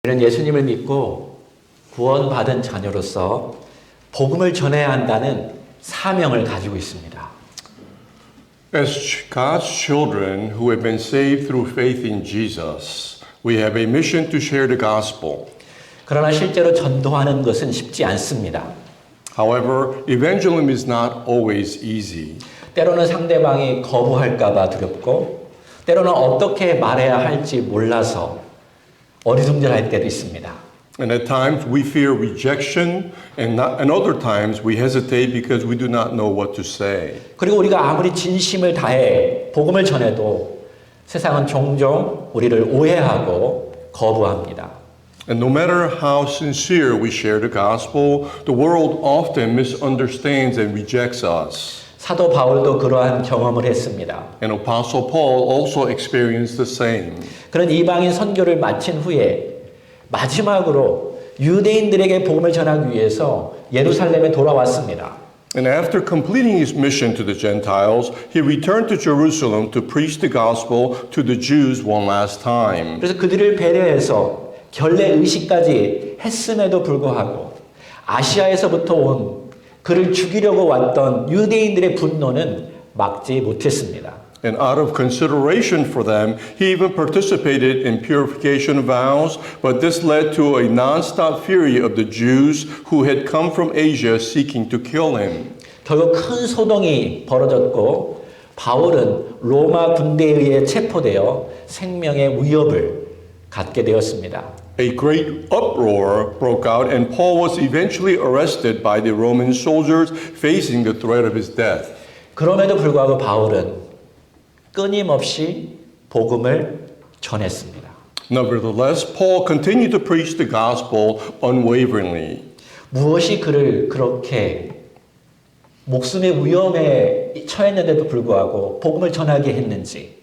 우리는 예수님을 믿고 구원받은 자녀로서 복음을 전해야 한다는 사명을 가지고 있습니다. As God's children who have been saved through faith in Jesus, we have a mission to share the gospel. 그러나 실제로 전도하는 것은 쉽지 않습니다. However, evangelism is not always easy. 때로는 상대방이 거부할까 봐 두렵고 때로는 어떻게 말해야 할지 몰라서 어리둥절할 때도 있습니다. And at times we fear rejection, and other times we hesitate because we do not know what to say. 그리고 우리가 아무리 진심을 다해 복음을 전해도 세상은 종종 우리를 오해하고 거부합니다. And no matter how sincere we share the gospel, the world often misunderstands and rejects us. 사도 바울도 그러한 경험을 했습니다. And Apostle Paul also experienced the same. 그런 이방인 선교를 마친 후에 마지막으로 유대인들에게 복음을 전하기 위해서 예루살렘에 돌아왔습니다. And after completing his mission to the Gentiles, he returned to Jerusalem to preach the gospel to the Jews one last time. 그래서 그들을 배려해서 결례 의식까지 했음에도 불구하고 아시아에서부터 온 그를 죽이려고 왔던 유대인들의 분노는 막지 못했습니다. And out of consideration for them, he even participated in purification vows, but this led to a non-stop fury of the Jews who had come from Asia seeking to kill him. 결국 큰 소동이 벌어졌고 바울은 로마 군대에 의해 체포되어 생명의 위협을 갖게 되었습니다. A great uproar broke out, and Paul was eventually arrested by the Roman soldiers, facing the threat of his death. 그럼에도 불구하고 바울은 끊임없이 복음을 전했습니다. Nevertheless, Paul continued to preach the gospel unwaveringly. 무엇이 그를 그렇게 목숨의 위험에 처했는데도 불구하고 복음을 전하게 했는지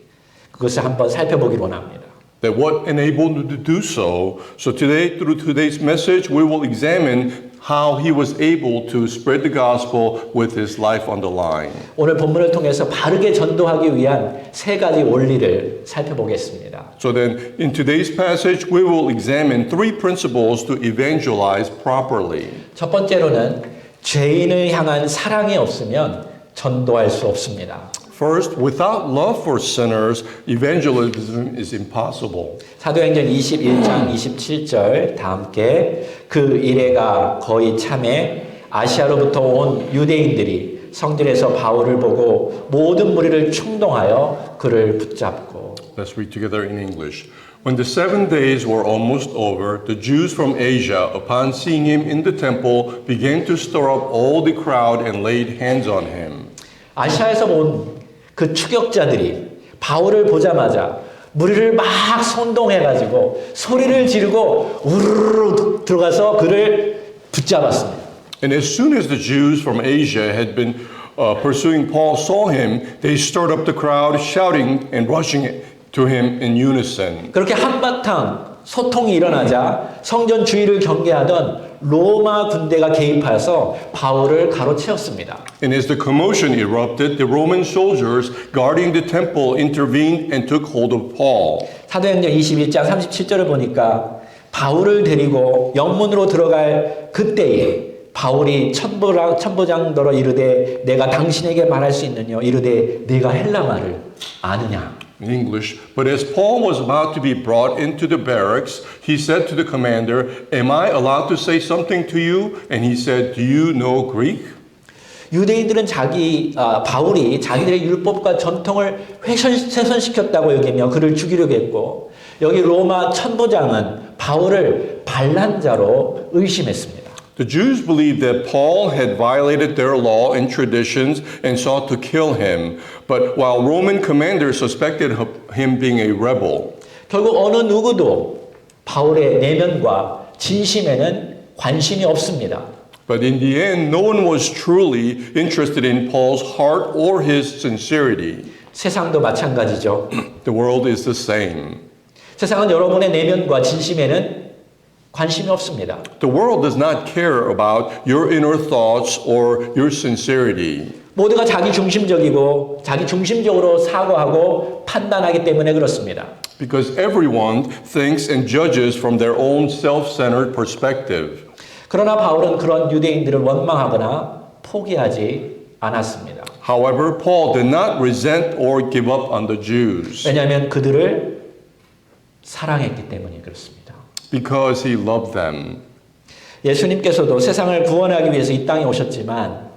그것을 한번 살펴보기를 원합니다. That what enabled him to do so. So today, through today's message, we will examine how he was able to spread the gospel with his life on the line. 오늘 본문을 통해서 바르게 전도하기 위한 세 가지 원리를 살펴보겠습니다. So then, in today's passage, we will examine three principles to evangelize properly. 첫 번째로는 죄인을 향한 사랑이 없으면 전도할 수 없습니다. First, without love for sinners, evangelism is impossible. 사도행전 21장 27절 다 함께 그 이래가 거의 참에 아시아로부터 온 유대인들이 성전에서 바울을 보고 모든 무리를 충동하여 그를 붙잡고 Let's read together in English. When the 7 days were almost over, the Jews from Asia, upon seeing him in the temple, began to stir up all the crowd and laid hands on him. 아시아에서 온 그 추격자들이 바울을 보자마자 무리를 막 선동해가지고 소리를 지르고 우르르 들어가서 그를 붙잡았습니다. And as soon as the Jews from Asia had been pursuing Paul saw him, they stirred up the crowd, shouting and rushing to him in unison. 그렇게 한바탕 소통이 일어나자 성전 주위를 경계하던 로마 군대가 개입해서 바울을 가로채웠습니다. And as the commotion erupted, the Roman soldiers guarding the temple intervened and took hold of Paul. 사도행전 21장 37절을 보니까 바울을 데리고 영문으로 들어갈 그때에 바울이 천부장더러 이르되 내가 당신에게 말할 수 있느냐 이르되 네가 헬라말을 아느냐. In English, but as Paul was about to be brought into the barracks, he said to the commander, "Am I allowed to say something to you?" And he said, "Do you know Greek?" 유대인들은 바울이 자기들의 율법과 전통을 훼손시켰다고 여기며 그를 죽이려고 했고 여기 로마 천부장은 바울을 반란자로 의심했습니다. The Jews believed that Paul had violated their law and traditions and sought to kill him, but while Roman commanders suspected him being a rebel. 결국 어느 누구도 바울의 내면과 진심에는 관심이 없습니다. But in the end, no one was truly interested in Paul's heart or his sincerity. 세상도 마찬가지죠. The world is the same. 세상은 여러분의 내면과 진심에는 관심이 없습니다. The world does not care about your inner thoughts or your sincerity. 모두가 자기 중심적이고 자기 중심적으로 사고하고 판단하기 때문에 그렇습니다. because everyone thinks and judges from their own self-centered perspective. 그러나 바울은 그런 유대인들을 원망하거나 포기하지 않았습니다. However, Paul did not resent or give up on the Jews 왜냐하면 그들을 사랑했기 때문에 그렇습니다. because he loved them. 예수님께서도 세상을 구원하기 위해서 이 땅에 오셨지만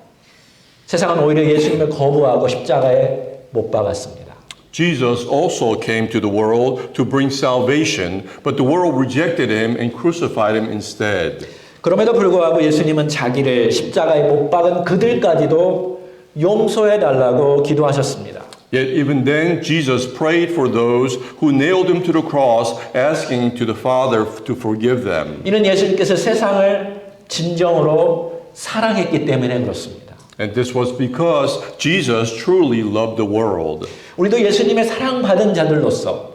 세상은 오히려 예수님을 거부하고 십자가에 못 박았습니다. Jesus also came to the world to bring salvation, but the world rejected him and crucified him instead. 그럼에도 불구하고 예수님은 자기를 십자가에 못 박은 그들까지도 용서해 달라고 기도하셨습니다. Yet even then, Jesus prayed for those who nailed him to the cross, asking to the Father to forgive them. 이는 예수님께서 세상을 진정으로 사랑했기 때문에 그렇습니다. And this was because Jesus truly loved the world. 우리도 예수님의 사랑받은 자들로서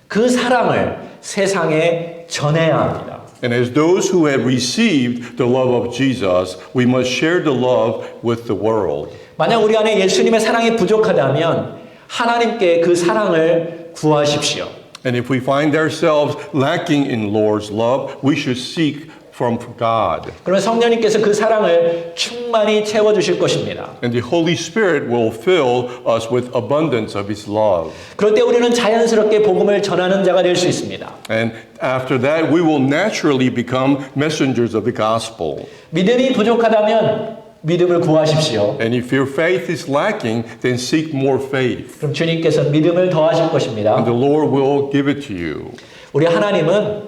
그 사랑을 세상에 전해야 합니다. And as those who have received the love of Jesus, we must share the love with the world. 만약 우리 안에 예수님의 사랑이 부족하다면 하나님께 그 사랑을 구하십시오. And if we find ourselves lacking in Lord's love, we should seek from God. 그러면 성령님께서 그 사랑을 충만히 채워주실 것입니다. And the Holy Spirit will fill us with abundance of His love. 그럴 때 우리는 자연스럽게 복음을 전하는 자가 될 수 있습니다. And after that, we will naturally become messengers of the gospel. 믿음이 부족하다면 믿음을 구하십시오. And if your faith is lacking, then seek more faith. 그럼 주님께서 믿음을 더하실 것입니다. And the Lord will give it to you. 우리 하나님은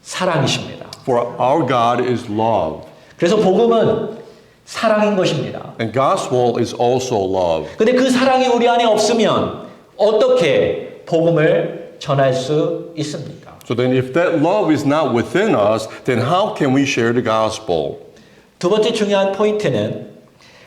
사랑이십니다. For our God is love. 그래서 복음은 사랑인 것입니다. And gospel is also love. 근데 그 사랑이 우리 안에 없으면 어떻게 복음을 전할 수 있습니까? So then if that love is not within us, then how can we share the gospel? 두 번째 중요한 포인트는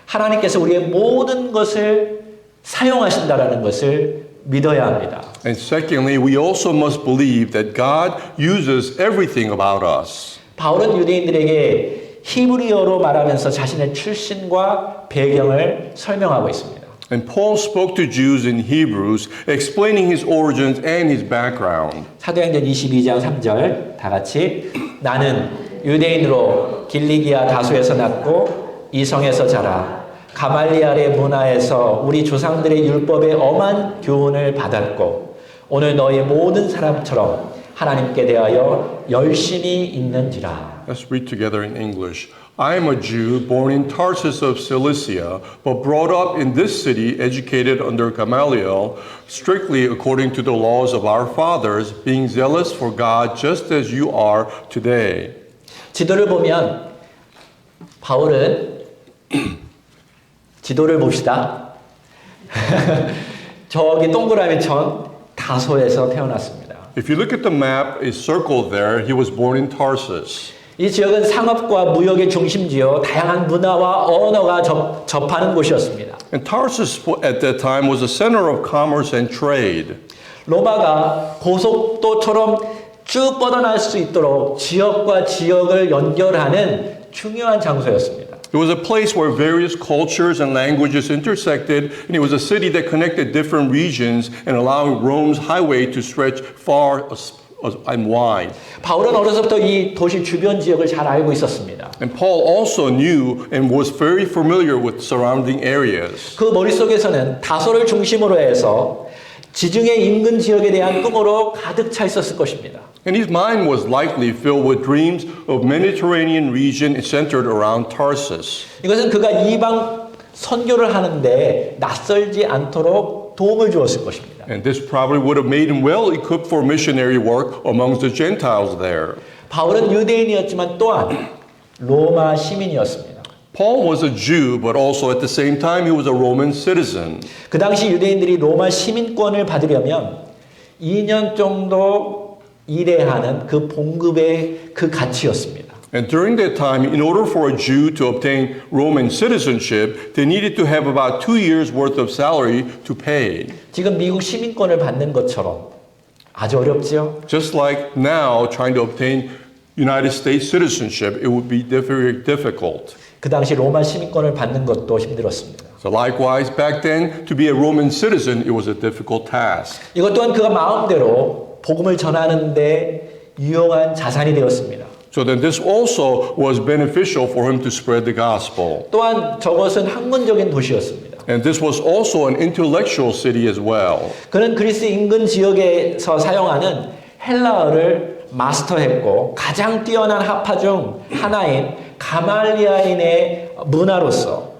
하나님께서 우리의 모든 것을 사용하신다라는 것을 믿어야 합니다. And secondly, we also must believe that God uses everything about us. 바울은 유대인들에게 히브리어로 말하면서 자신의 출신과 배경을 설명하고 있습니다. And Paul spoke to Jews in Hebrews, explaining his origins and his background. 사도행전 22장 3절 다 같이 나는 유대인으로 길리기아 다소에서 났고 이성에서 자라 가말리알의 문화에서 우리 조상들의 율법의 엄한 교훈을 받았고 오늘 너희 모든 사람처럼 하나님께 대하여 열심히 있는지라. Let's read together in English. I am a Jew born in Tarsus of Cilicia, but brought up in this city, educated under Gamaliel, strictly according to the laws of our fathers, being zealous for God just as you are today. 지도를 보면 바울은 지도를 봅시다. 저기 동그라미 천 다소에서 태어났습니다. If you look at the map, it's circled there. He was born in Tarsus. 이 지역은 상업과 무역의 중심지요 다양한 문화와 언어가 접하는 곳이었습니다. And Tarsus at that time was a center of commerce and trade. 로마가 고속도처럼 쭉 뻗어날 수 있도록 지역과 지역을 연결하는 중요한 장소였습니다. It was a place where various cultures and languages intersected, and it was a city that connected different regions and allowing Rome's highway to stretch far and wide. 바울은 어려서부터 이 도시 주변 지역을 잘 알고 있었습니다. And Paul also knew and was very familiar with surrounding areas. 그 머릿속에서는 다소를 중심으로 해서 지중해 인근 지역에 대한 꿈으로 가득 차 있었을 것입니다. And his mind was likely filled with dreams of Mediterranean region centered around Tarsus. 이것은 그가 이방 선교를 하는데 낯설지 않도록 도움을 주었을 것입니다. And this probably would have made him well equipped for missionary work amongst the Gentiles there. 바울은 유대인이었지만 또한 로마 시민이었습니다. Paul was a Jew, but also at the same time he was a Roman citizen. 그 당시 유대인들이 로마 시민권을 받으려면 2년 정도 일해야 하는 그 봉급의 그 가치였습니다. And during that time, in order for a Jew to obtain Roman citizenship, they needed to have about 2 years' worth of salary to pay. 지금 미국 시민권을 받는 것처럼 아주 어렵죠. Just like now, trying to obtain United States citizenship, it would be very difficult. 그 당시 로마 시민권을 받는 것도 힘들었습니다. So likewise, back then, to be a Roman citizen, it was a difficult task. 이것 또한 그가 마음대로 복음을 전하는데 유용한 자산이 되었습니다. So then this also was beneficial for him to spread the gospel. 또한 저것은 학문적인 도시였습니다. And this was also an intellectual city as well. 그는 그리스 인근 지역에서 사용하는 헬라어를 마스터했고 가장 뛰어난 학파 중 하나인 가말리아인의 문화로서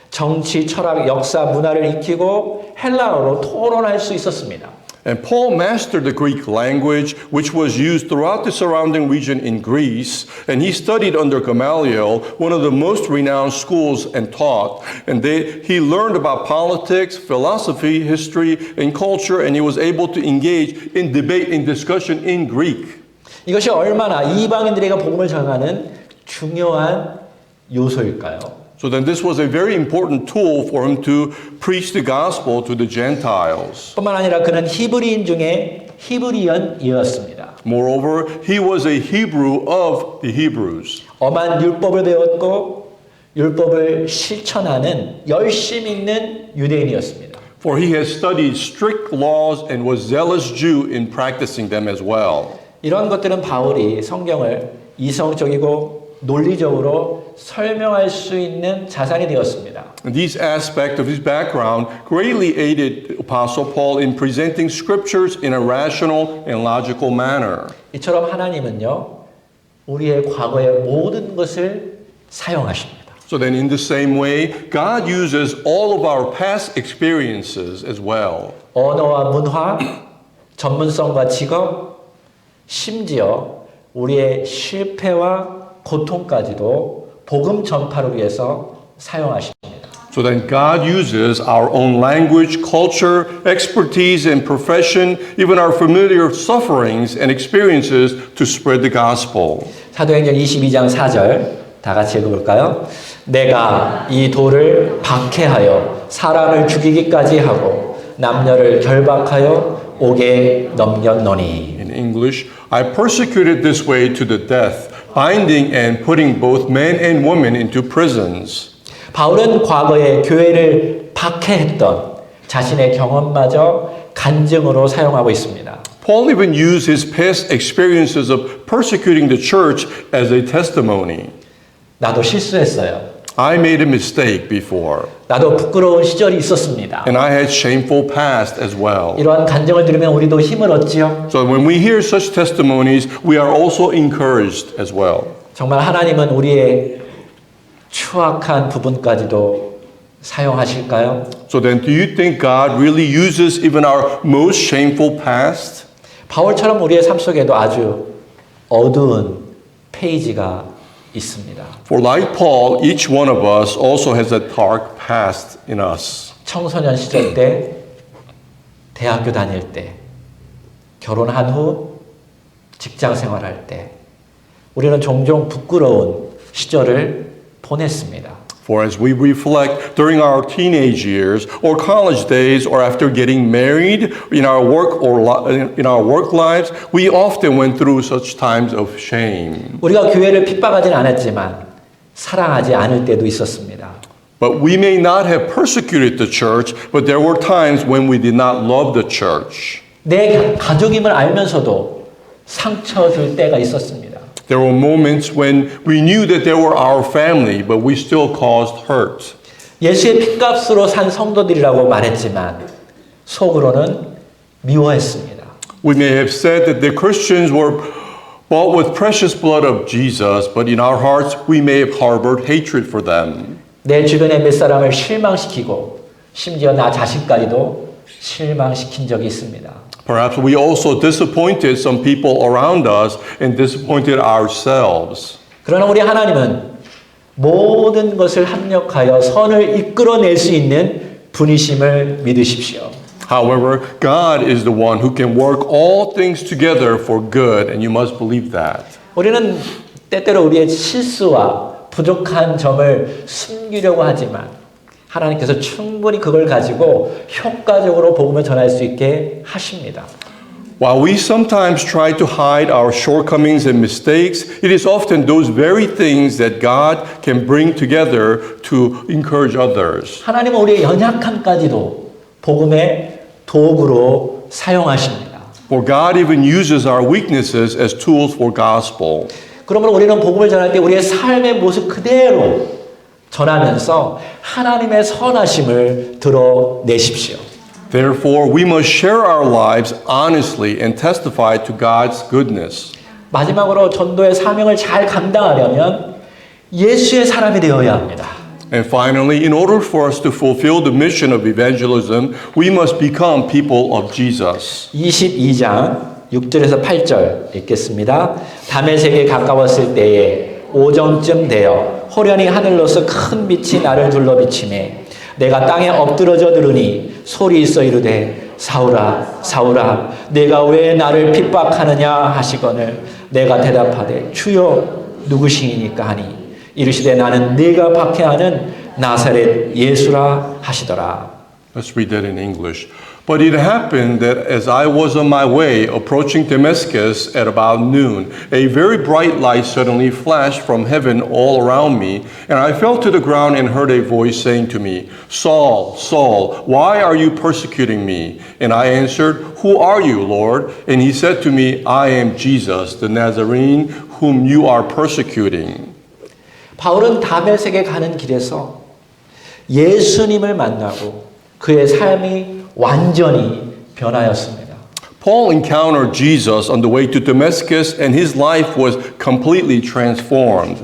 정치, 철학, 역사, 문화를 익히고 헬라어로 토론할 수 있었습니다. And Paul mastered the Greek language, which was used throughout the surrounding region in Greece, and he studied under Gamaliel, one of the most renowned schools, and taught. And he learned about politics, philosophy, history, and culture, and he was able to engage in debate and discussion in Greek. 이것이 얼마나 이방인들에게 복음을 전하는 중요한 요소일까요? So then this was a very important tool for him to preach the gospel to the Gentiles. 뿐만 아니라 그는 히브리인 중에 히브리언이었습니다. Moreover, he was a Hebrew of the Hebrews. 엄한 율법을 배웠고 율법을 실천하는 열심 있는 유대인이었습니다. For he had studied strict laws and was zealous Jew in practicing them as well. 이런 것들은 바울이 성경을 이성적이고 논리적으로 설명할 수 있는 자산이 되었습니다. And these aspects of his background greatly aided Apostle Paul in presenting scriptures in a rational and logical manner. 이처럼 하나님은요, 우리의 과거의 모든 것을 사용하십니다. So then in the same way, God uses all of our past experiences as well. 언어와 문화, 전문성과 직업, 심지어 우리의 실패와 고통까지도 복음 전파를 위해서 사용하십니다. So then God uses our own language, culture, expertise, and profession, even our familiar sufferings and experiences to spread the gospel. 사도행전 22장 4절 다 같이 읽어볼까요? 내가 이 돌을 박해하여 사람을 죽이기까지 하고 남녀를 결박하여 옥에 넘겼노니. In English, I persecuted this way to the death, binding and putting both men and women into prisons. 바울은 과거에 교회를 박해했던 자신의 경험마저 간증으로 사용하고 있습니다. Paul even used his past experiences of persecuting the church as a testimony. 나도 실수했어요. I made a mistake before, 나도 부끄러운 시절이 있었습니다. and I had shameful past as well. 이러한 간증을 들으면 우리도 힘을 얻지요. So when we hear such testimonies, we are also encouraged as well. 정말 하나님은 우리의 추악한 부분까지도 사용하실까요? So then, do you think God really uses even our most shameful past? 바울처럼 우리의 삶 속에도 아주 어두운 페이지가 있습니다. For like Paul, each one of us also has a dark past in us. 청소년 시절 때, 대학교 다닐 때, 결혼한 후 직장 생활할 때 우리는 종종 부끄러운 시절을 보냈습니다. For as we reflect during our teenage years or college days or after getting married in our work lives, we often went through such times of shame. 우리가 교회를 핍박하진 않았지만 사랑하지 않을 때도 있었습니다. But we may not have persecuted the church, but there were times when we did not love the church. 내 가족임을 알면서도 상처 줄 때가 있었습니다. There were moments when we knew that they were our family, but we still caused hurt. 예수의 핏값으로 산 성도들이라고 말했지만 속으로는 미워했습니다. We may have said that the Christians were bought with precious blood of Jesus, but in our hearts we may have harbored hatred for them. 내 주변의 몇 사람을 실망시키고 심지어 나 자신까지도 실망시킨 적이 있습니다. Perhaps we also disappointed some people around us and disappointed ourselves. 그러나 우리 하나님은 모든 것을 합력하여 선을 이끌어낼 수 있는 분이심을 믿으십시오. However, God is the one who can work all things together for good, and you must believe that. 우리는 때때로 우리의 실수와 부족한 점을 숨기려고 하지만 하나님께서 충분히 그걸 가지고 효과적으로 복음을 전할 수 있게 하십니다. While we sometimes try to hide our shortcomings and mistakes, it is often those very things that God can bring together to encourage others. 하나님은 우리의 연약함까지도 복음의 도구로 사용하십니다. For God even uses our weaknesses as tools for gospel. 그러므로 우리는 복음을 전할 때 우리의 삶의 모습 그대로 전하면서 하나님의 선하심을 드러내십시오. Therefore, we must share our lives honestly and testify to God's goodness. 마지막으로 전도의 사명을 잘 감당하려면 예수의 사람이 되어야 합니다. And finally, in order for us to fulfill the mission of evangelism, we must become people of Jesus. 22장 6절에서 8절 읽겠습니다. 다메섹에 가까웠을 때에 오정쯤 되어 호련히 하늘로서 큰 빛이 나를 둘러 비치매 내가 땅에 엎드러져 들으니 소리 있어 이르되 사울아 사울아 내가 왜 나를 핍박하느냐 하시거늘 내가 대답하되 주여 누구시니까 하니 이르시되 나는 네가 박해하는 나사렛 예수라 하시더라. Let's read that in English. But it happened that as I was on my way approaching Damascus at about noon, a very bright light suddenly flashed from heaven all around me, and I fell to the ground and heard a voice saying to me, Saul, Saul, why are you persecuting me? And I answered, Who are you, Lord? And he said to me, I am Jesus, the Nazarene, whom you are persecuting. 바울은 다메섹에 가는 길에서 예수님을 만나고 그의 삶이 완전히 변하였습니다. Paul encountered Jesus on the way to Damascus, and his life was completely transformed.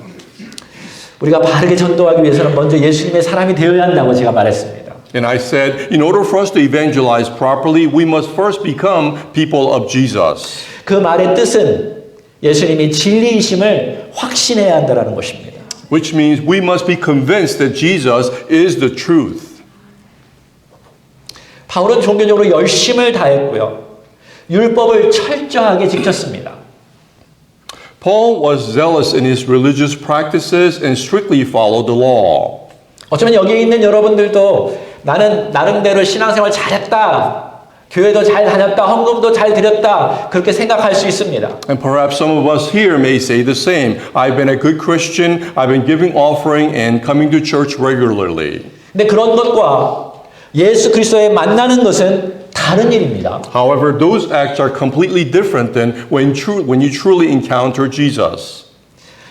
우리가 바르게 전도하기 위해서는 먼저 예수님의 사람이 되어야 한다고 제가 말했습니다. And I said, in order for us to evangelize properly, we must first become people of Jesus. 그 말의 뜻은 예수님이 진리이심을 확신해야 한다는 것입니다. Which means we must be convinced that Jesus is the truth. 바울은 종교적으로 열심을 다했고요. 율법을 철저하게 지켰습니다. Paul was zealous in his religious practices and strictly followed the law. 어쩌면 여기 있는 여러분들도 나는 나름대로 신앙생활 잘했다. 교회도 잘 다녔다. 헌금도 잘 드렸다. 그렇게 생각할 수 있습니다. And perhaps some of us here may say the same. I've been a good Christian. I've been giving offering and coming to church regularly. 근데 그런 것과 예수 그리스도에 만나는 것은 다른 일입니다. However, those acts are completely different than when you truly encounter Jesus.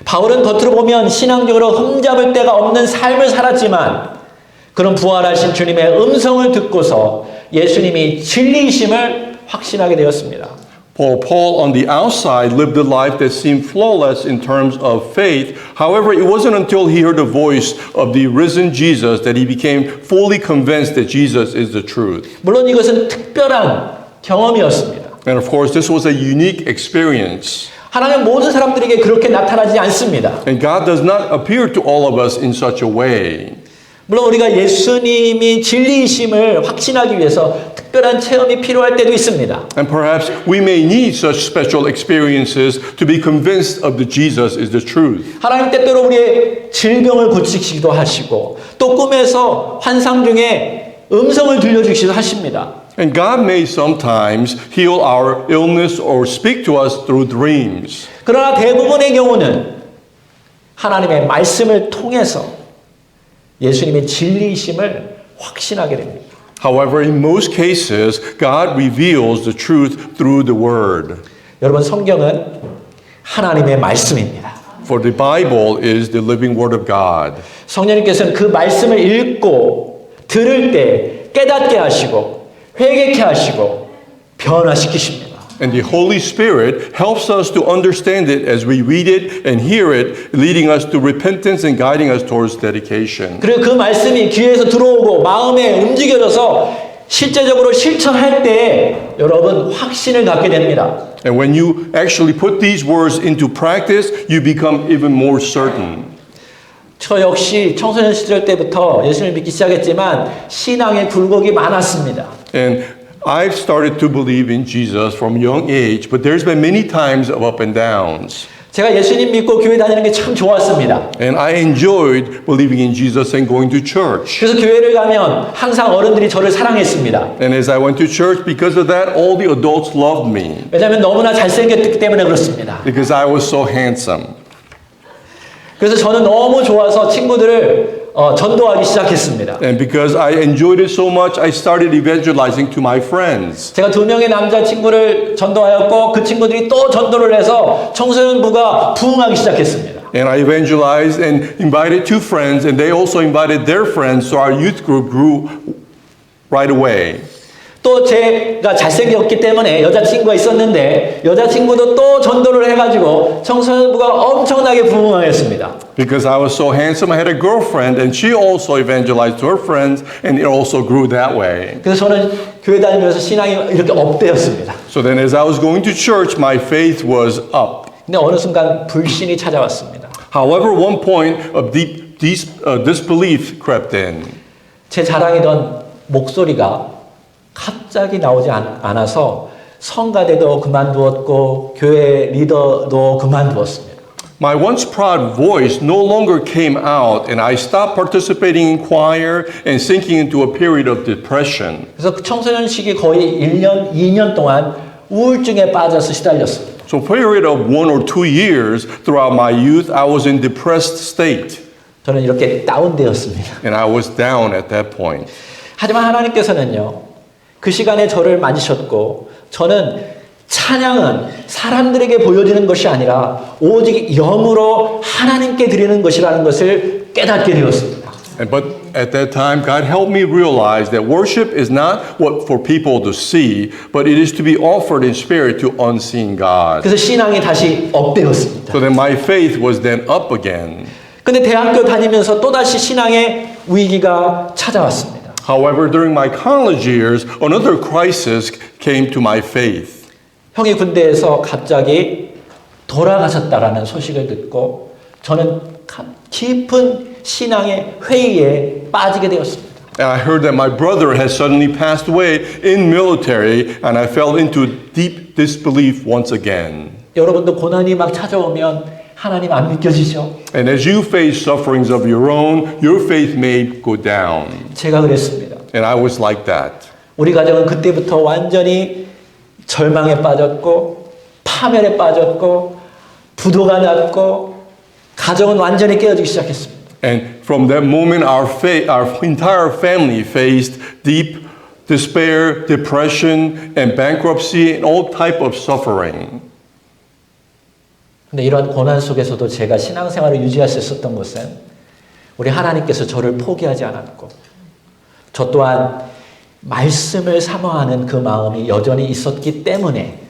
바울은 겉으로 보면 신앙적으로 흠잡을 데가 없는 삶을 살았지만 그런 부활하신 주님의 음성을 듣고서 예수님이 진리이심을 확신하게 되었습니다. Paul on the outside lived a life that seemed flawless in terms of faith. However, it wasn't until he heard the voice of the risen Jesus that he became fully convinced that Jesus is the truth. 물론 이것은 특별한 경험이었습니다. And of course, this was a unique experience. 하나님은 모든 사람들에게 그렇게 나타나지 않습니다. And God does not appear to all of us in such a way. 물론 우리가 예수님이 진리이심을 확신하기 위해서 특별한 체험이 필요할 때도 있습니다. And perhaps we may need such special experiences to be convinced of that Jesus is the truth. 하나님 때때로 우리의 질병을 고치시기도 하시고 또 꿈에서 환상 중에 음성을 들려주시기도 하십니다. And God may sometimes heal our illness or speak to us through dreams. 그러나 대부분의 경우는 하나님의 말씀을 통해서 예수님의 진리이심을 확신하게 됩니다. However, in most cases, God reveals the truth through the Word. 여러분 성경은 하나님의 말씀입니다. For the Bible is the living Word of God. 성령님께서는 그 말씀을 읽고 들을 때 깨닫게 하시고 회개케 하시고 변화시키십니다. And the Holy Spirit helps us to understand it as we read it and hear it, leading us to repentance and guiding us towards dedication. 그리고 그 말씀이 귀에서 들어오고 마음에 움직여져서 실제적으로 실천할 때 여러분 확신을 갖게 됩니다. And when you actually put these words into practice, you become even more certain. 저 역시 청소년 시절 때부터 예수님을 믿기 시작했지만 신앙의 굴곡이 많았습니다. And I've started to believe in Jesus from a young age, but there's been many times of up and downs. 제가 예수님 믿고 교회 다니는 게 참 좋았습니다. And I enjoyed believing in Jesus and going to church. 그래서 교회를 가면 항상 어른들이 저를 사랑했습니다. And as I went to church, because of that, all the adults loved me 왜냐하면 너무나 잘생겼기 때문에 그렇습니다. because I was so handsome. 그래서 저는 너무 좋아서 친구들을 전도하기 시작했습니다. And because I enjoyed it so much, I started evangelizing to my friends. 제가 2명의 남자 친구를 전도하였고 그 친구들이 또 전도를 해서 청소년부가 부흥하기 시작했습니다. And I evangelized and invited 2 friends, and they also invited their friends, so our youth group grew right away. 또 제가 잘생겼기 때문에 여자친구가 있었는데 여자친구도 또 전도를 해가지고 청소년부가 엄청나게 부흥하였습니다. Because I was so handsome, I had a girlfriend, and she also evangelized to her friends, and it also grew that way. 그래서 저는 교회 다니면서 신앙이 이렇게 업되었습니다. So then as I was going to church, my faith was up. 근데 어느 순간 불신이 찾아왔습니다. However, one point of deep disbelief crept in. 제 자랑이던 목소리가 갑자기 나오지 않아서 성가대도 그만두었고 교회 리더도 그만두었습니다. My once proud voice no longer came out, and I stopped participating in choir and sinking into a period of depression. 그래서 그 청소년 시기 거의 1년, 2년 동안 우울증에 빠져서 시달렸습니다. So a period of 1 or 2 years throughout my youth, I was in depressed state, 저는 이렇게 다운되었습니다. and I was down at that point. 하지만 하나님께서는요, 그 시간에 저를 만지셨고, 저는 찬양은 사람들에게 보여지는 것이 아니라 오직 영으로 하나님께 드리는 것이라는 것을 깨닫게 되었습니다. But at that time, God helped me realize that worship is not what for people to see, but it is to be offered in spirit to unseen God. 그래서 신앙이 다시 업되었습니다. So then my faith was then up again. 근데 대학교 다니면서 또다시 신앙의 위기가 찾아왔습니다. However, during my college years, another crisis came to my faith. 형이 군대에서 갑자기 돌아가셨다라는 소식을 듣고 저는 깊은 신앙의 회의에 빠지게 되었습니다. And I heard that my brother had suddenly passed away in military, and I fell into deep disbelief once again. 여러분도 고난이 막 찾아오면 하나님 안 믿겨지죠? And as you face sufferings of your own, your faith may go down. 제가 그랬습니다. And I was like that. 우리 가정은 그때부터 완전히 절망에 빠졌고 파멸에 빠졌고 부도가 났고 가정은 완전히 깨어지기 시작했습니다. And from that moment, our entire family faced deep despair, depression, and bankruptcy, and all type of suffering. 근데 이러한 고난 속에서도 제가 신앙생활을 유지할 수 있었던 것은 우리 하나님께서 저를 포기하지 않았고 저 또한 말씀을 사모하는 그 마음이 여전히 있었기 때문에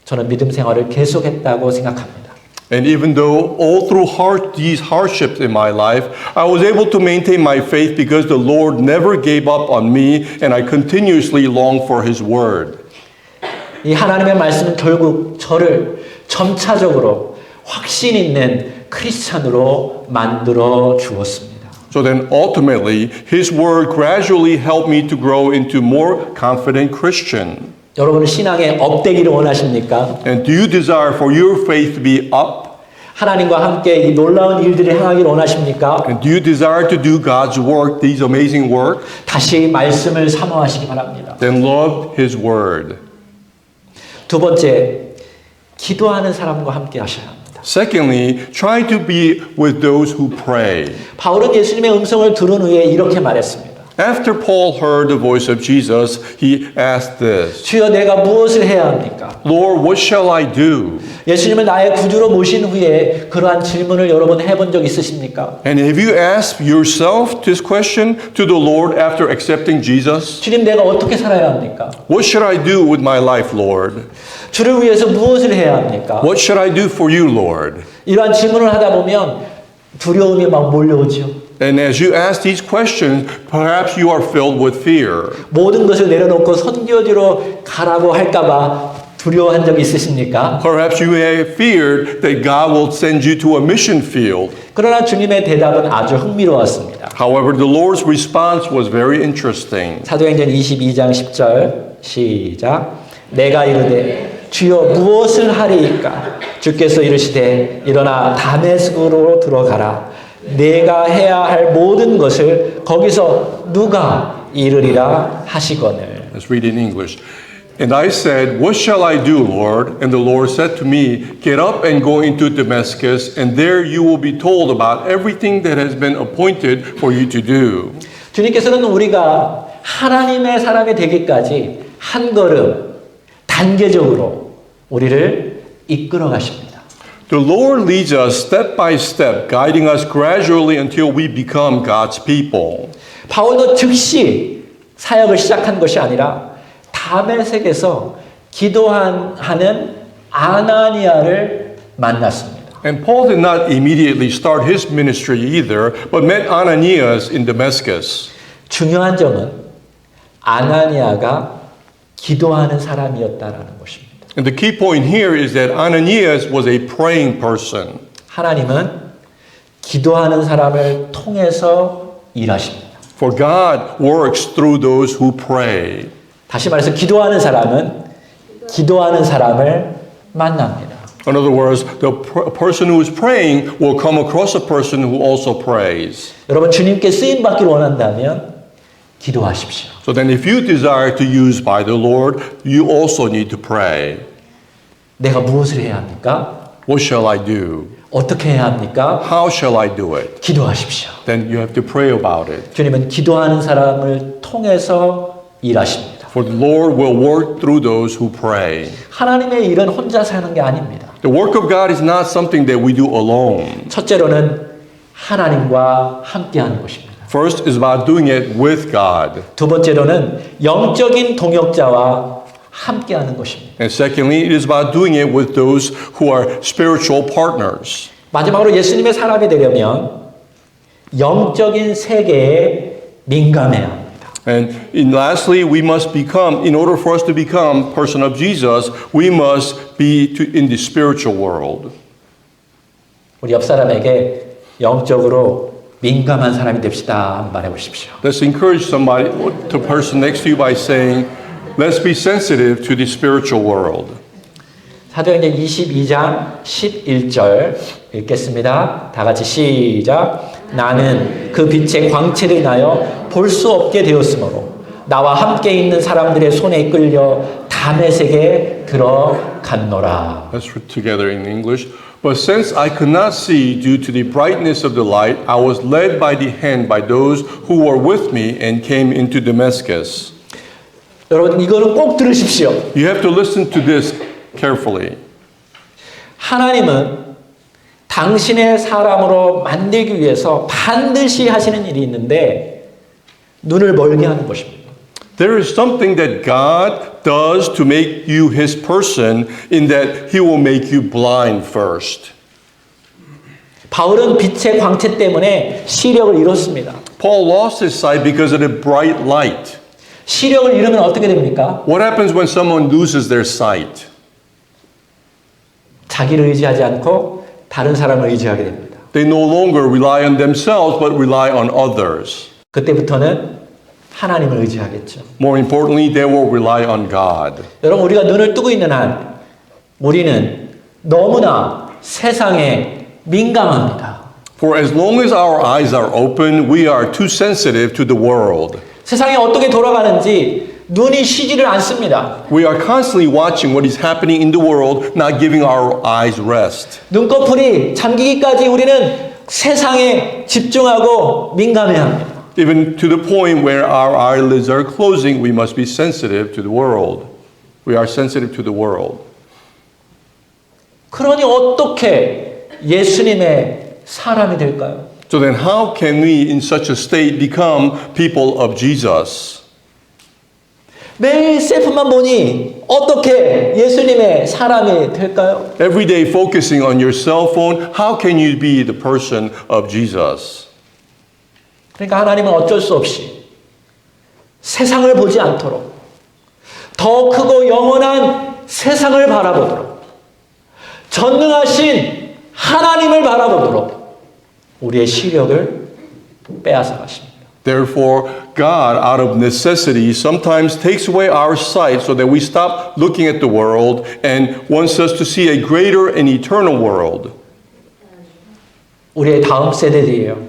저는 믿음 생활을 계속했다고 생각합니다. And even though all through these hardships in my life, I was able to maintain my faith because the Lord never gave up on me, and I continuously longed for His Word. 이 하나님의 말씀은 결국 저를 점차적으로 확신 있는 크리스찬으로 만들어 주었습니다. So then ultimately, His Word gradually helped me to grow into more confident Christian. 여러분은 신앙에 업되기를 원하십니까? And do you desire for your faith to be up? 하나님과 함께 이 놀라운 일들을 행하기를 원하십니까? And do you desire to do God's work, these amazing work? 다시 말씀을 사모하시기 바랍니다. Then love His Word. 두 번째, 기도하는 사람과 함께 하셔야 합니다. Secondly, try to be with those who pray. 바울은 예수님의 음성을 들은 후에 이렇게 말했습니다. After Paul heard the voice of Jesus, he asked this, 주여 내가 무엇을 해야 합니까? Lord, what shall I do? 예수님을 나의 구주로 모신 후에 그러한 질문을 여러분 해본 적 있으십니까? And have you asked yourself this question to the Lord after accepting Jesus? 주님 내가 어떻게 살아야 합니까? What should I do with my life, Lord? 주를 위해서 무엇을 해야 합니까? What should I do for you, Lord? 이러한 질문을 하다 보면 두려움이 막 몰려오죠. And as you ask these questions, perhaps you are filled with fear. 모든 것을 내려놓고 선교지로 가라고 할까봐 두려워한 적 있으십니까? Perhaps you have feared that God will send you to a mission field. 그러나 주님의 대답은 아주 흥미로웠습니다. However, the Lord's response was very interesting. 사도행전 22장 10절 시작. 내가 이르되 주여 무엇을 하리이까? 주께서 이르시되 일어나 다메섹으로 들어가라. 내가 해야 할 모든 것을 거기서 누가 이르리라 하시거늘. Let's read in English. And I said, What shall I do, Lord? And the Lord said to me, Get up and go into Damascus, and there you will be told about everything that has been appointed for you to do. 주님께서는 우리가 하나님의 사람이 되기까지 한 걸음 단계적으로 우리를 이끌어 가십니다. The Lord leads us step by step, guiding us gradually until we become God's people. 바울도 즉시 사역을 시작한 것이 아니라 다메섹에서 기도하는 아나니아를 만났습니다. And Paul did not immediately start his ministry either, but met Ananias in Damascus. 중요한 점은 아나니아가 기도하는 사람이었다라는 것입니다. And the key point here is that Ananias was a praying person. 하나님은 기도하는 사람을 통해서 일하십니다. For God works through those who pray. 다시 말해서 기도하는 사람은 기도하는 사람을 만납니다. In other words, the person who is praying will come across a person who also prays. 여러분 주님께 쓰임 받기를 원한다면 기도하십시오. So then if you desire to use by the Lord, you also need to pray. 내가 무엇을 해야 합니까? What shall I do? 어떻게 해야 합니까? How shall I do it? 기도하십시오. Then you have to pray about it. 주님은 기도하는 사람을 통해서 일하십니다. For the Lord will work through those who pray. 하나님의 일은 혼자 사는 게 아닙니다. The work of God is not something that we do alone. 첫째로는 하나님과 함께하는 것입니다. First is about doing it with God. 두 번째로는 영적인 동역자와 함께하는 것입니다. And secondly, it is about doing it with those who are spiritual partners. 마지막으로 예수님의 사람이 되려면 영적인 세계에 민감해야 합니다. And lastly, we must become, in order for us to become person of Jesus, we must be in the spiritual world. 우리 옆 사람에게 영적으로 민감한 사람이 됩시다. 한번 말해 보십시오. Let's encourage somebody, the person next to you by saying, let's be sensitive to the spiritual world. 사도행전 22장 11절 읽겠습니다. 다 같이 시작. 나는 그 빛의 광채를 인하여 볼 수 없게 되었으므로 나와 함께 있는 사람들의 손에 이끌려 다메섹에 들어갔노라. Let's read together in English. But since I could not see due to the brightness of the light, I was led by the hand by those who were with me and came into Damascus. 여러분 이거는 꼭 들으십시오. You have to listen to this carefully. 하나님은 당신의 사람으로 만들기 위해서 반드시 하시는 일이 있는데 눈을 멀게 하는 것입니다. There is something that God does to make you his person in that he will make you blind first. 바울은 빛의 광채 때문에 시력을 잃었습니다. Paul lost his sight because of the bright light. 시력을 잃으면 어떻게 됩니까? What happens when someone loses their sight? 자기를 의지하지 않고 다른 사람을 의지하게 됩니다. They no longer rely on themselves but rely on others. 그때부터는 하나님을 의지하겠죠. More importantly, they will rely on God. 여러분 우리가 눈을 뜨고 있는 한 우리는 너무나 세상에 민감합니다. For as long as our eyes are open, we are too sensitive to the world. 세상이 어떻게 돌아가는지 눈이 쉬지를 않습니다. We are constantly watching what is happening in the world, not giving our eyes rest. 눈꺼풀이 잠기기까지 우리는 세상에 집중하고 민감해야 합니다. Even to the point where our eyelids are closing, we must be sensitive to the world. We are sensitive to the world. 그러니 어떻게 예수님의 사람이 될까요? So then how can we in such a state become people of Jesus? 매일 셀프만 보니 어떻게 예수님의 사람이 될까요? Every day focusing on your cell phone, how can you be the person of Jesus? 그러니까 하나님은 어쩔 수 없이 세상을 보지 않도록 더 크고 영원한 세상을 바라보도록 전능하신 하나님을 바라보도록 우리의 시력을 빼앗아 가십니다. Therefore, God, out of necessity, sometimes takes away our sight so that we stop looking at the world and wants us to see a greater and eternal world. 우리의 다음 세대들이에요.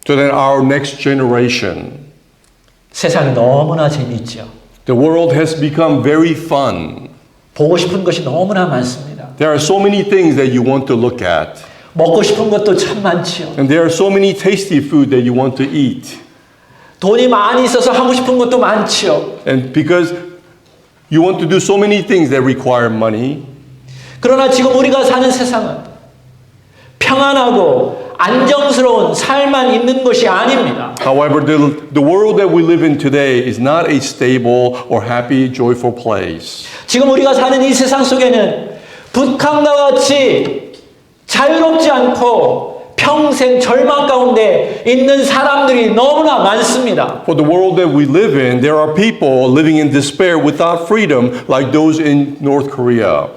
So that our next generation, 세상이 너무나 재미있죠. The world has become very fun. 보고 싶은 것이 너무나 많습니다. There are so many things that you want to look at. 먹고 싶은 것도 참 많지요. And there are so many tasty food that you want to eat. 돈이 많이 있어서 하고 싶은 것도 많지요. And because you want to do so many things that require money. 그러나 지금 우리가 사는 세상은 평안하고 안정스러운 삶만 있는 것이 아닙니다. However, the world that we live in today is not a stable or happy, joyful place. 지금 우리가 사는 이 세상 속에는 북한과 같이 자유롭지 않고 평생 절망 가운데 있는 사람들이 너무나 많습니다. For the world that we live in, there are people living in despair without freedom like those in North Korea.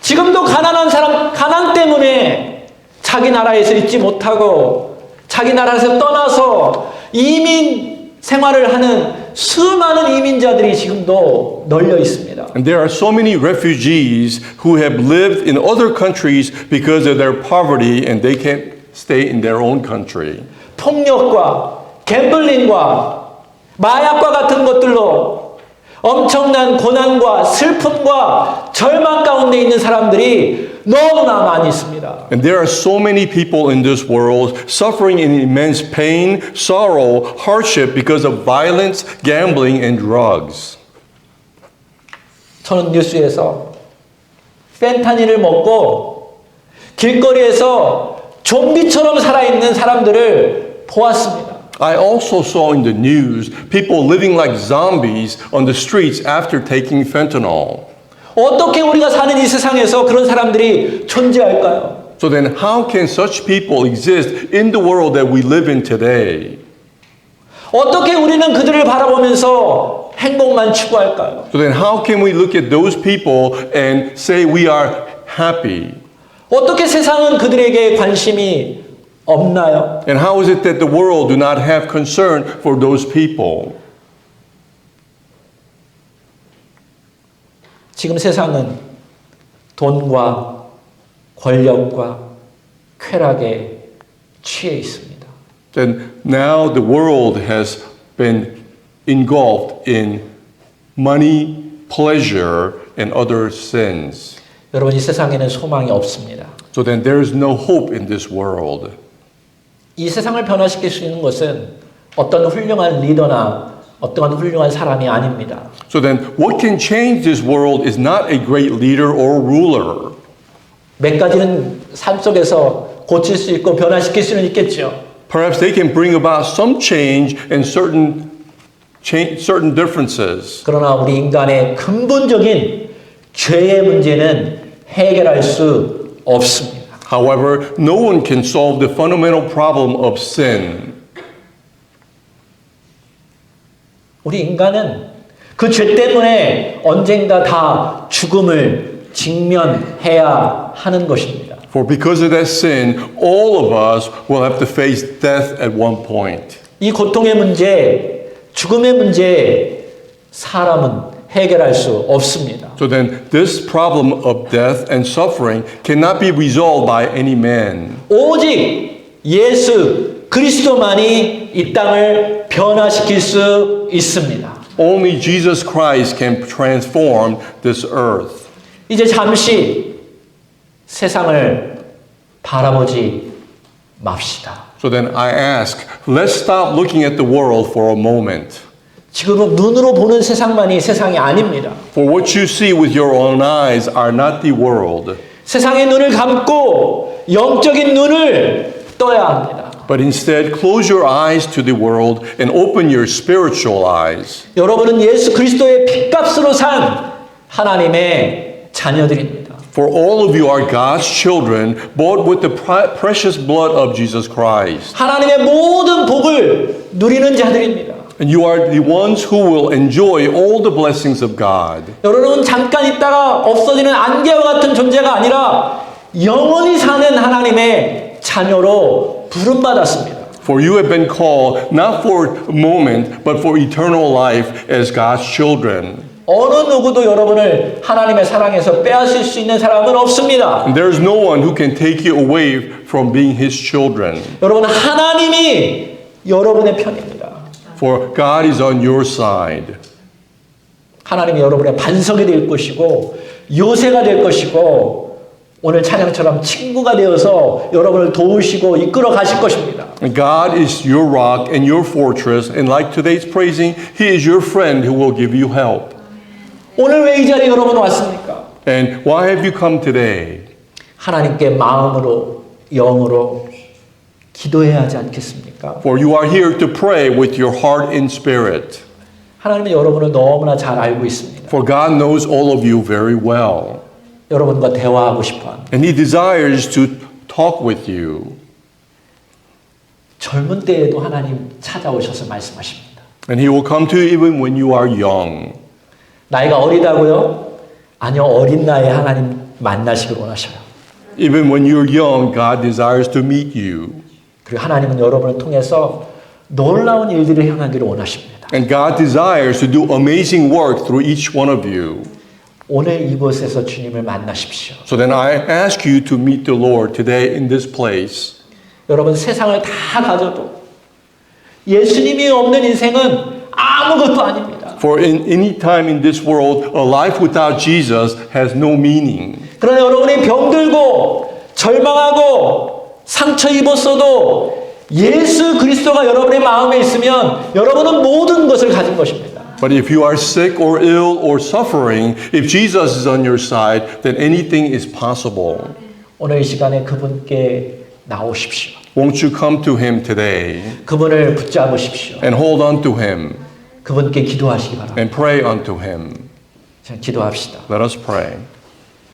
지금도 가난한 사람, 가난 때문에 자기 나라에서 있지 못하고 자기 나라에서 떠나서 이민 생활을 하는 수많은 이민자들이 지금도 널려 있습니다. And there are so many refugees who have lived in other countries because of their poverty and they can't stay in their own country. 폭력과 갬블링과 마약과 같은 것들로 엄청난 고난과 슬픔과 절망 가운데 있는 사람들이 너무나 많이 있습니다. And there are so many people in this world suffering in immense pain, sorrow, hardship because of violence, gambling, and drugs. 저는 뉴스에서 펜타닐을 먹고 길거리에서 좀비처럼 살아있는 사람들을 보았습니다. I also saw in the news people living like zombies on the streets after taking fentanyl. 어떻게 우리가 사는 이 세상에서 그런 사람들이 존재할까요? So then how can such people exist in the world that we live in today? 어떻게 우리는 그들을 바라보면서 행복만 추구할까요? So then how can we look at those people and say we are happy? 어떻게 세상은 그들에게 관심이 없나요? And how is it that the world do not have concern for those people? 지금 세상은 돈과 권력과 쾌락에 취해 있습니다. Then now the world has been engulfed in money, pleasure, and other sins. 여러분 이 세상에는 소망이 없습니다. So then there is no hope in this world. 이 세상을 변화시킬 수 있는 것은 어떤 훌륭한 리더나 어떠한 훌륭한 사람이 아닙니다. So then what can change this world is not a great leader or ruler. 몇 가지는 삶 속에서 고칠 수 있고 변화시킬 수는 있겠죠. Perhaps they can bring about some change and certain differences. 그러나 우리 인간의 근본적인 죄의 문제는 해결할 수 없습니다. However, no one can solve the fundamental problem of sin. 우리 인간은 그 죄 때문에 언젠가 다 죽음을 직면해야 하는 것입니다. For because of that sin, all of us will have to face death at one point. 이 고통의 문제, 죽음의 문제, 사람은 해결할 수 없습니다. So then, this problem of death and suffering cannot be resolved by any man. 오직 예수 그리스도만이 이 땅을 변화시킬 수 있습니다. Only Jesus Christ can transform this earth. 이제 잠시 세상을 바라보지 맙시다. So then I ask, let's stop looking at the world for a moment. 지금은 눈으로 보는 세상만이 세상이 아닙니다. For what you see with your own eyes are not the world. 세상의 눈을 감고 영적인 눈을 떠야 합니다. But instead, close your eyes to the world and open your spiritual eyes. 여러분은 예수 그리스도의 핏값으로 산 하나님의 자녀들입니다. For all of you are God's children, bought with the precious blood of Jesus Christ. 하나님의 모든 복을 누리는 자들입니다. And you are the ones who will enjoy all the blessings of God. 여러분은 잠깐 있다가 없어지는 안개와 같은 존재가 아니라 영원히 사는 하나님의 자녀로 부름받았습니다. For you have been called not for a moment, but for eternal life as God's children. 어느 누구도 여러분을 하나님의 사랑에서 빼앗을 수 있는 사람은 없습니다. And there is no one who can take you away from being His children. 여러분 하나님이 여러분의 편입니다. For God is on your side. 하나님이 여러분의 반석이 될 것이고 요새가 될 것이고 오늘 찬양처럼 친구가 되어서 여러분을 도우시고 이끌어 가실 것입니다. And God is your rock and your fortress, and like today's praising, He is your friend who will give you help. 오늘 왜 이 자리에 여러분 왔습니까? And why have you come today? 하나님께 마음으로 영으로 기도해야 하지 않겠습니까? For you are here to pray with your heart and spirit. 하나님은 여러분을 너무나 잘 알고 있습니다. For God knows all of you very well. 여러분과 대화하고 싶어 합니다. And He desires to talk with you. 젊은 때에도 하나님 찾아오셔서 말씀하십니다. And He will come to you even when you are young. 나이가 어리다고요? 아니요, 어린 나이에 하나님 만나시길 원하셔요. Even when you're young, God desires to meet you. 그리고 하나님은 여러분을 통해서 놀라운 일들을 행하기를 원하십니다. And God desires to do amazing work through each one of you. 오늘 이곳에서 주님을 만나십시오. So then I ask you to meet the Lord today in this place. 여러분 세상을 다 가져도 예수님이 없는 인생은 아무것도 아닙니다. For in any time in this world, a life without Jesus has no meaning. 그러나 여러분이 병들고 절망하고 상처 입었어도 예수 그리스도가 여러분의 마음에 있으면 여러분은 모든 것을 가진 것입니다. But if you are sick or ill or suffering, if Jesus is on your side, then anything is possible. 오늘 이 시간에 그분께 나오십시오. Won't you come to Him today 그분을 붙잡으십시오. and hold on to Him 그분께 기도하시기 바랍니다. and pray unto Him? 자, 기도합시다. Let us pray.